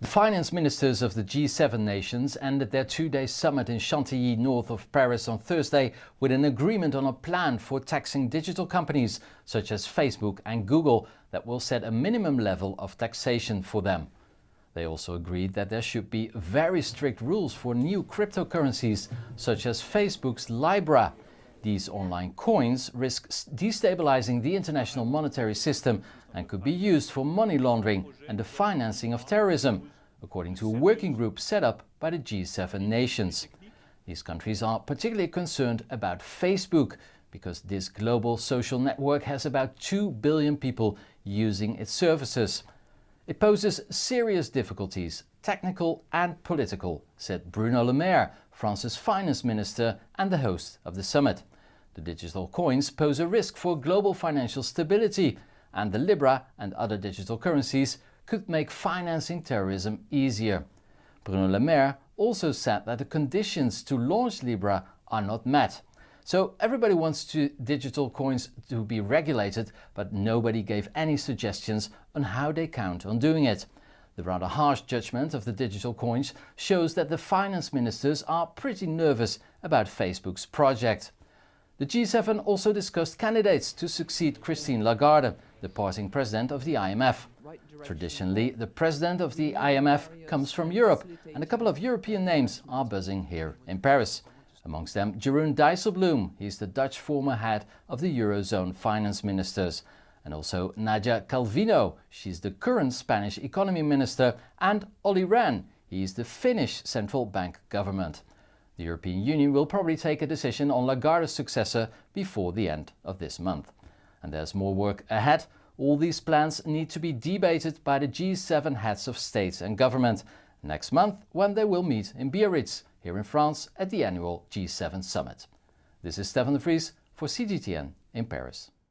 The finance ministers of the G7 nations ended their two-day summit in Chantilly, north of Paris, on Thursday with an agreement on a plan for taxing digital companies such as Facebook and Google that will set a minimum level of taxation for them. They also agreed that there should be very strict rules for new cryptocurrencies such as Facebook's Libra. These online coins risk destabilizing the international monetary system and could be used for money laundering and the financing of terrorism, according to a working group set up by the G7 nations. These countries are particularly concerned about Facebook because this global social network has about 2 billion people using its services. It poses serious difficulties, technical and political, said Bruno Le Maire, France's finance minister and the host of the summit. The digital coins pose a risk for global financial stability, and the Libra and other digital currencies could make financing terrorism easier. Bruno Le Maire also said that the conditions to launch Libra are not met. So everybody wants digital coins to be regulated, but nobody gave any suggestions on how they count on doing it. The rather harsh judgment of the digital coins shows that the finance ministers are pretty nervous about Facebook's project. The G7 also discussed candidates to succeed Christine Lagarde, departing president of the IMF. Traditionally, the president of the IMF comes from Europe, and a couple of European names are buzzing here in Paris. Amongst them, Jeroen Dijsselbloem, he is the Dutch former head of the Eurozone finance ministers. And also Nadia Calvino, she's the current Spanish economy minister, and Olli Rehn, he is the Finnish central bank government. The European Union will probably take a decision on Lagarde's successor before the end of this month. And there's more work ahead. All these plans need to be debated by the G7 heads of state and government next month, when they will meet in Biarritz, here in France, at the annual G7 summit. This is Stefan de Vries for CGTN in Paris.